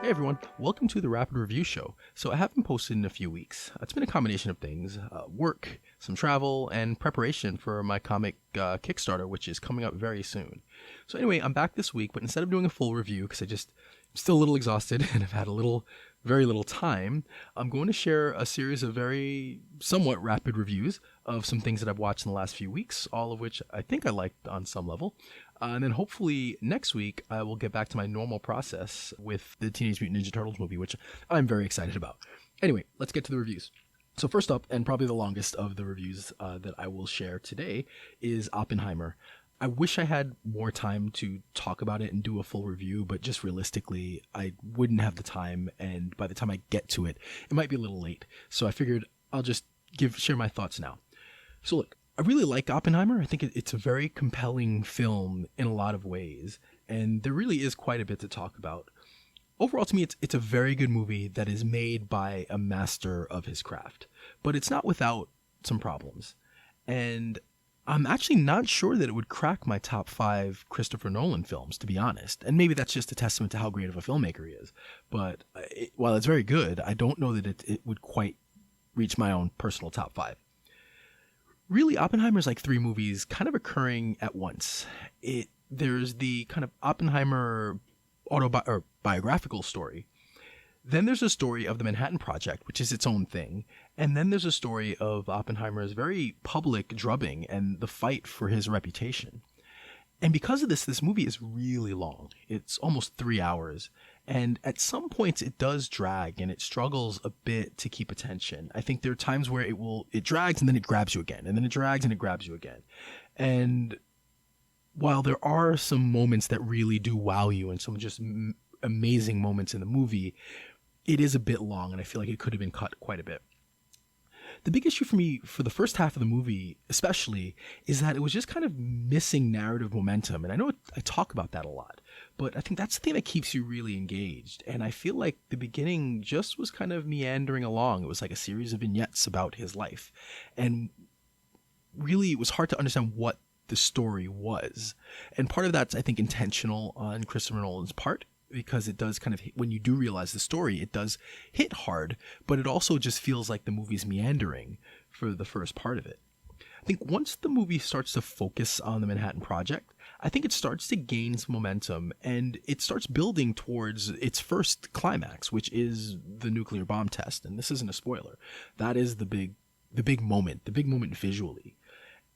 Hey everyone, welcome to the Rapid Review Show. So I haven't posted in a few weeks. It's been a combination of things, work, some travel, and preparation for my comic Kickstarter, which is coming up very soon. So anyway, I'm back this week, but instead of doing a full review, because I'm still a little exhausted and I've had very little time, I'm going to share a series of very somewhat rapid reviews of some things that I've watched in the last few weeks, all of which I think I liked on some level. And then hopefully next week I will get back to my normal process with the Teenage Mutant Ninja Turtles movie, which I'm very excited about. Anyway, let's get to the reviews. So first up, and probably the longest of the reviews that I will share today, is Oppenheimer. I wish I had more time to talk about it and do a full review, but just realistically, I wouldn't have the time, and by the time I get to it, it might be a little late. So I figured I'll just share my thoughts now. So look, I really like Oppenheimer. I think it's a very compelling film in a lot of ways, and there really is quite a bit to talk about. Overall, to me, it's a very good movie that is made by a master of his craft, but it's not without some problems. And I'm actually not sure that it would crack my top 5 Christopher Nolan films, to be honest. And maybe that's just a testament to how great of a filmmaker he is. But while it's very good, I don't know that it would quite reach my own personal top 5. Really, Oppenheimer's like 3 movies kind of occurring at once. There's the kind of Oppenheimer biographical story. Then there's a story of the Manhattan Project, which is its own thing. And then there's a story of Oppenheimer's very public drubbing and the fight for his reputation. And because of this movie is really long. It's almost 3 hours. And at some points it does drag and it struggles a bit to keep attention. I think there are times where it drags and then it grabs you again. And then it drags and it grabs you again. And while there are some moments that really do wow you and some just amazing moments in the movie, it is a bit long and I feel like it could have been cut quite a bit. The big issue for me for the first half of the movie especially is that it was just kind of missing narrative momentum. And I know I talk about that a lot, but I think that's the thing that keeps you really engaged. And I feel like the beginning just was kind of meandering along. It was like a series of vignettes about his life. And really it was hard to understand what the story was. And part of that's, I think, intentional on Christopher Nolan's part, because it does kind of, when you do realize the story, it does hit hard, but it also just feels like the movie's meandering for the first part of it. I think once the movie starts to focus on the Manhattan Project, I think it starts to gain some momentum and it starts building towards its first climax, which is the nuclear bomb test. And this isn't a spoiler. That is the big moment visually.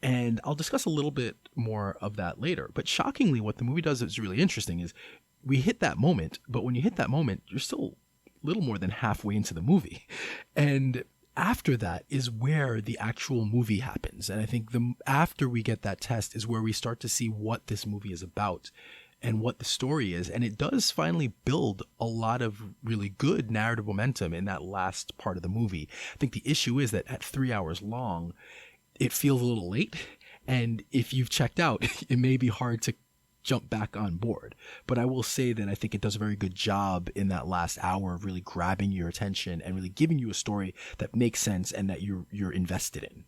And I'll discuss a little bit more of that later. But shockingly, what the movie does that's really interesting is we hit that moment, but when you hit that moment, you're still a little more than halfway into the movie. And after that is where the actual movie happens. And I think after we get that test is where we start to see what this movie is about and what the story is. And it does finally build a lot of really good narrative momentum in that last part of the movie. I think the issue is that at 3 hours long, it feels a little late. And if you've checked out, it may be hard to jump back on board. But I will say that I think it does a very good job in that last hour of really grabbing your attention and really giving you a story that makes sense and that you're invested in.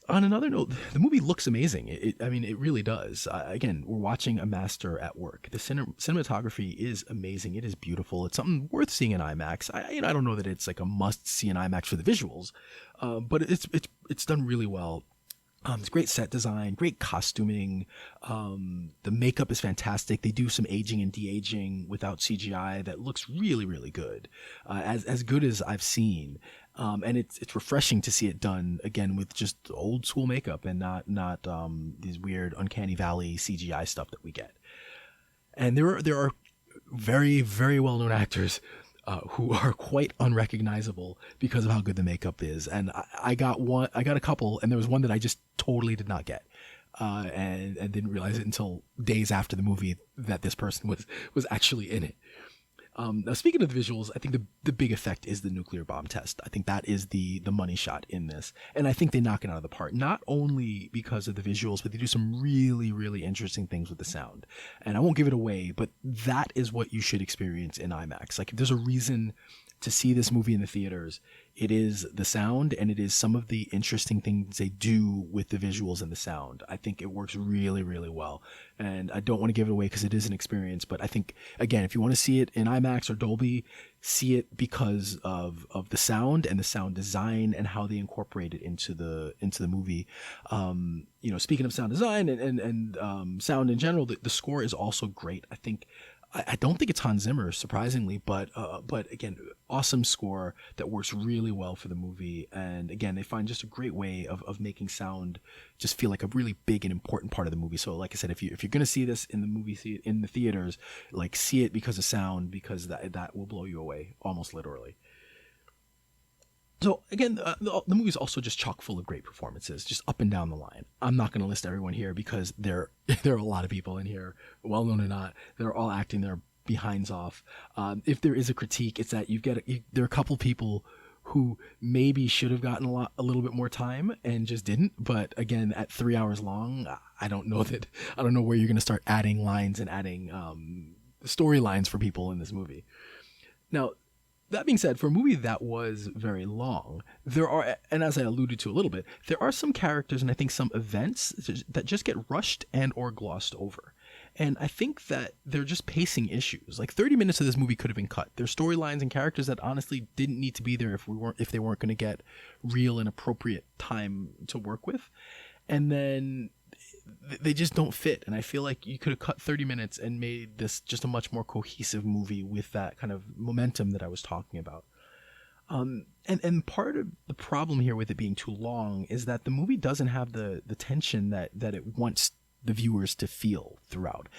On another note, the movie looks amazing. It really does. Again, we're watching a master at work. The cinematography is amazing. It is beautiful. It's something worth seeing in IMAX. I don't know that it's like a must see in IMAX for the visuals, but it's done really well. It's great set design, great costuming. The makeup is fantastic. They do some aging and de-aging without CGI that looks really, really good. As good as I've seen. And it's refreshing to see it done again with just old school makeup and not these weird Uncanny Valley CGI stuff that we get. And there are very, very well-known actors who are quite unrecognizable because of how good the makeup is. And I got a couple, and there was one that I just totally did not get, and didn't realize it until days after the movie that this person was actually in it. Now, speaking of the visuals, I think the big effect is the nuclear bomb test. I think that is the money shot in this. And I think they knock it out of the park, not only because of the visuals, but they do some really, really interesting things with the sound. And I won't give it away, but that is what you should experience in IMAX. Like, if there's a reason to see this movie in the theaters, It is the sound, and it is some of the interesting things they do with the visuals and the sound. I think it works really, really well. And I don't want to give it away because it is an experience, but I think, again, if you want to see it in IMAX or Dolby, see it because of the sound and the sound design and how they incorporate it into the movie. Speaking of sound design and sound in general, the score is also great. I don't think it's Hans Zimmer, surprisingly, but again, awesome score that works really well for the movie. And again, they find just a great way of making sound just feel like a really big and important part of the movie. So, like I said, if you're gonna see this in the theaters, like, see it because of sound, because that will blow you away, almost literally. So again, the movie is also just chock full of great performances, just up and down the line. I'm not going to list everyone here because there are a lot of people in here, well known or not. They're all acting their behinds off. If there is a critique, it's that there are a couple people who maybe should have gotten a little bit more time and just didn't. But again, at 3 hours long, I don't know where you're going to start adding lines and adding storylines for people in this movie. Now, that being said, for a movie that was very long, there are, and as I alluded to a little bit, there are some characters and I think some events that just get rushed and or glossed over. And I think that they're just pacing issues. Like 30 minutes of this movie could have been cut. There's storylines and characters that honestly didn't need to be there if they weren't going to get real and appropriate time to work with. And then they just don't fit. And I feel like you could have cut 30 minutes and made this just a much more cohesive movie with that kind of momentum that I was talking about. And part of the problem here with it being too long is that the movie doesn't have the tension that it wants the viewers to feel throughout.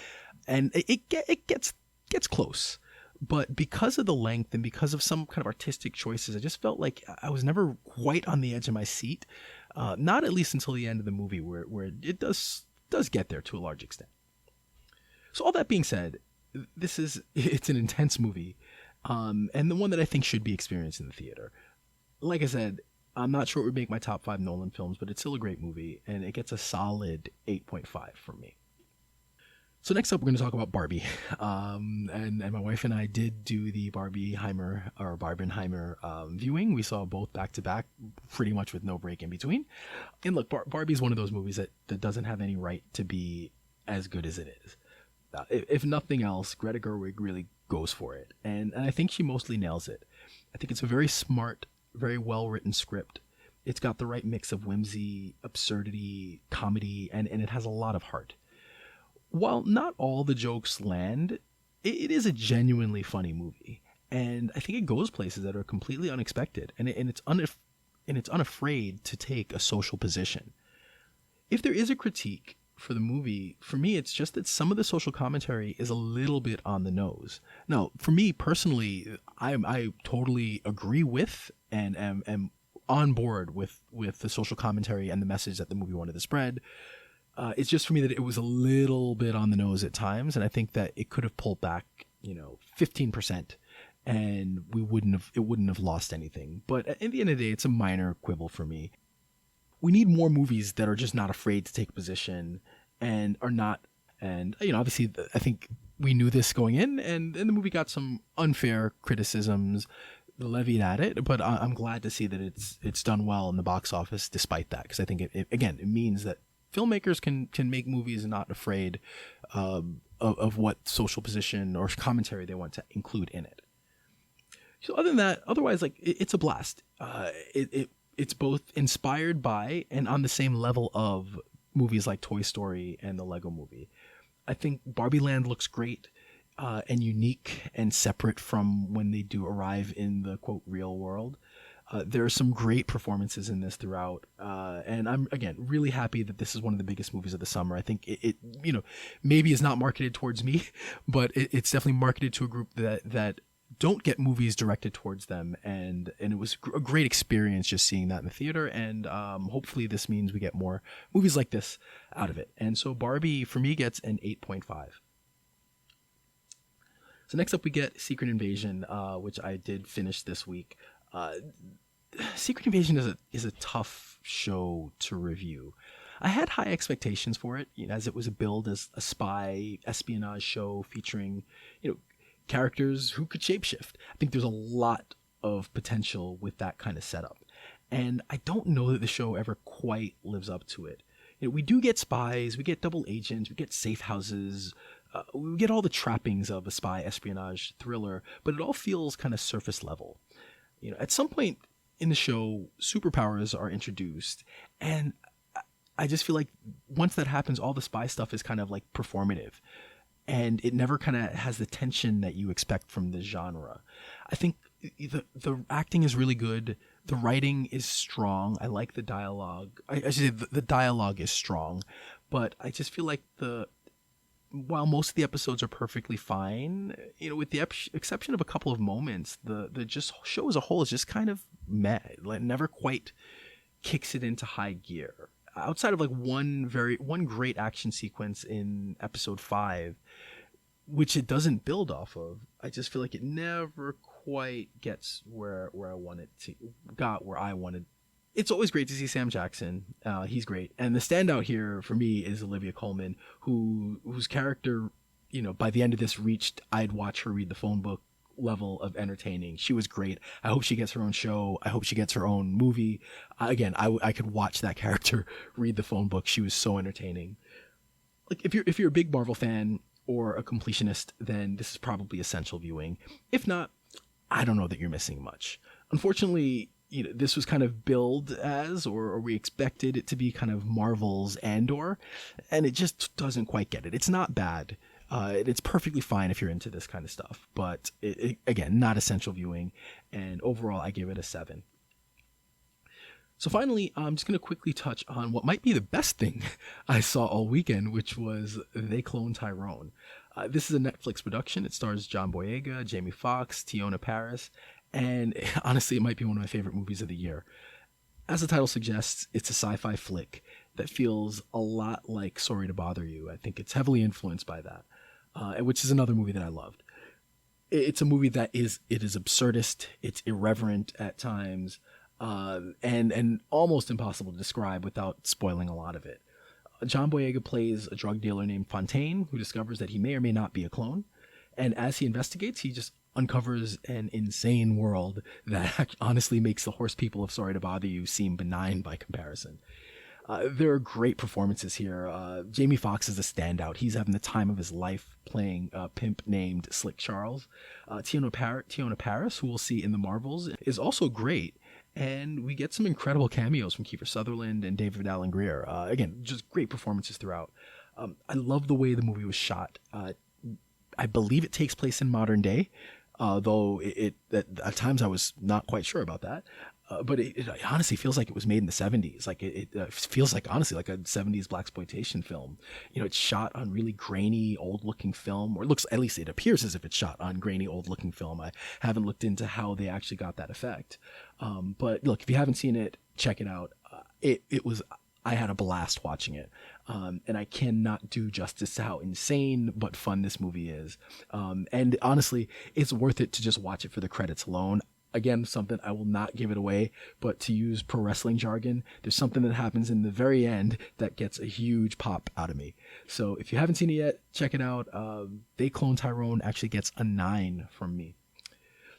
And it gets close. But because of the length and because of some kind of artistic choices, I just felt like I was never quite on the edge of my seat. Not at least until the end of the movie, where it does get there to a large extent. So all that being said, it's an intense movie, and the one that I think should be experienced in the theater. Like I said, I'm not sure it would make my top 5 Nolan films, but it's still a great movie, and it gets a solid 8.5 from me. So next up, we're going to talk about Barbie. And my wife and I did do the Barbenheimer viewing. We saw both back to back, pretty much with no break in between. And look, Barbie is one of those movies that doesn't have any right to be as good as it is. If nothing else, Greta Gerwig really goes for it. And I think she mostly nails it. I think it's a very smart, very well-written script. It's got the right mix of whimsy, absurdity, comedy, and it has a lot of heart. While not all the jokes land, it is a genuinely funny movie, and I think it goes places that are completely unexpected, and it's unafraid to take a social position. If there is a critique for the movie, for me, it's just that some of the social commentary is a little bit on the nose. Now, for me personally, I totally agree with and am on board with the social commentary and the message that the movie wanted to spread. It's just for me that it was a little bit on the nose at times, and I think that it could have pulled back, 15%, and it wouldn't have lost anything. But at the end of the day, it's a minor quibble for me. We need more movies that are just not afraid to take a position and are not, and obviously, I think we knew this going in, and the movie got some unfair criticisms levied at it, but I'm glad to see that it's done well in the box office despite that, because I think it means that filmmakers can make movies not afraid of what social position or commentary they want to include in it. So other than that, otherwise, like it's a blast. It's both inspired by and on the same level of movies like Toy Story and the Lego Movie. I think Barbie Land looks great and unique and separate from when they do arrive in the quote real world. There are some great performances in this throughout, and I'm again really happy that this is one of the biggest movies of the summer. I think it maybe is not marketed towards me, but it's definitely marketed to a group that don't get movies directed towards them, and it was a great experience just seeing that in the theater. And hopefully this means we get more movies like this out of it. And so Barbie for me gets an 8.5. So next up we get Secret Invasion, which I did finish this week. Secret Invasion is a tough show to review. I had high expectations for it, as it was billed as a spy espionage show featuring, characters who could shapeshift. I think there's a lot of potential with that kind of setup. And I don't know that the show ever quite lives up to it. We do get spies, we get double agents, we get safe houses, we get all the trappings of a spy espionage thriller, but it all feels kind of surface level. At some point in the show, superpowers are introduced, and I just feel like once that happens, all the spy stuff is kind of like performative, and it never kind of has the tension that you expect from the genre. I think the acting is really good. The writing is strong. I like the dialogue. I should say the dialogue is strong, but I just feel like while most of the episodes are perfectly fine, with the exception of a couple of moments, the just show as a whole is just kind of meh. It never quite kicks it into high gear. Outside of like one great action sequence in episode 5, which it doesn't build off of, I just feel like it never quite gets where I wanted. It's always great to see Sam Jackson. He's great. And the standout here for me is Olivia Colman, whose character, by the end of this reached I'd watch her read the phone book level of entertaining. She was great. I hope she gets her own show. I hope she gets her own movie. Again, I could watch that character read the phone book. She was so entertaining. Like if you're a big Marvel fan or a completionist, then this is probably essential viewing. If not, I don't know that you're missing much. Unfortunately, this was kind of billed as, or we expected it to be kind of Marvel's Andor, and it just doesn't quite get it. It's not bad. It's perfectly fine if you're into this kind of stuff, but again, not essential viewing. And overall, I give it a 7. So finally, I'm just going to quickly touch on what might be the best thing I saw all weekend, which was They Clone Tyrone. This is a Netflix production. It stars John Boyega, Jamie Foxx, Tiona Paris, and honestly, it might be one of my favorite movies of the year. As the title suggests, it's a sci-fi flick that feels a lot like Sorry to Bother You. I think it's heavily influenced by that, which is another movie that I loved. It's a movie that is absurdist, it's irreverent at times, and almost impossible to describe without spoiling a lot of it. John Boyega plays a drug dealer named Fontaine, who discovers that he may or may not be a clone. And as he investigates, he just uncovers an insane world that honestly makes the horse people of Sorry to Bother You seem benign by comparison. There are great performances here. Jamie Foxx is a standout. He's having the time of his life playing a pimp named Slick Charles. Tiona Paris, who we'll see in The Marvels, is also great. And we get some incredible cameos from Kiefer Sutherland and David Alan Grier. Again, just great performances throughout. I love the way the movie was shot. I believe it takes place in modern day, though at times I was not quite sure about that. But it honestly feels like it was made in the 70s. Like it feels like, honestly, like a 70s blaxploitation film. It's shot on really grainy, old-looking film, or it looks, at least it appears as if it's shot on grainy, old-looking film. I haven't looked into how they actually got that effect. But look, if you haven't seen it, check it out. I had a blast watching it. And I cannot do justice to how insane but fun this movie is. And honestly, it's worth it to just watch it for the credits alone. Again, something I will not give it away, but to use pro wrestling jargon, there's something that happens in the very end that gets a huge pop out of me. So if you haven't seen it yet, check it out. They Clone Tyrone actually gets a 9 from me.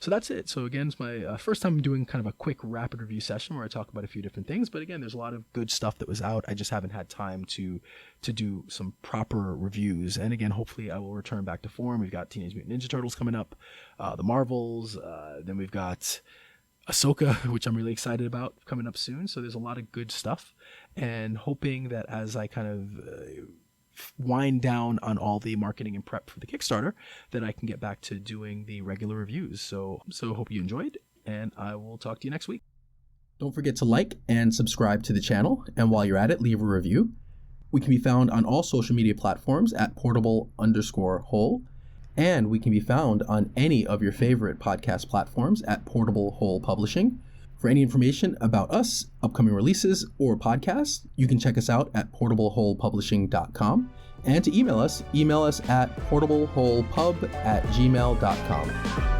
So that's it. So again, it's my first time doing kind of a quick rapid review session where I talk about a few different things. But again, there's a lot of good stuff that was out. I just haven't had time to do some proper reviews. And again, hopefully I will return back to form. We've got Teenage Mutant Ninja Turtles coming up, the Marvels, then we've got Ahsoka, which I'm really excited about, coming up soon. So there's a lot of good stuff, and hoping that as I kind of wind down on all the marketing and prep for the Kickstarter, that I can get back to doing the regular reviews. So hope you enjoyed, and I will talk to you next week. Don't forget to like and subscribe to the channel, and while you're at it, leave a review. We can be found on all social media platforms at portable_whole, and we can be found on any of your favorite podcast platforms at Portable Whole Publishing. For any information about us, upcoming releases, or podcasts, you can check us out at portablewholepublishing.com. And to email us at portablewholepub@gmail.com.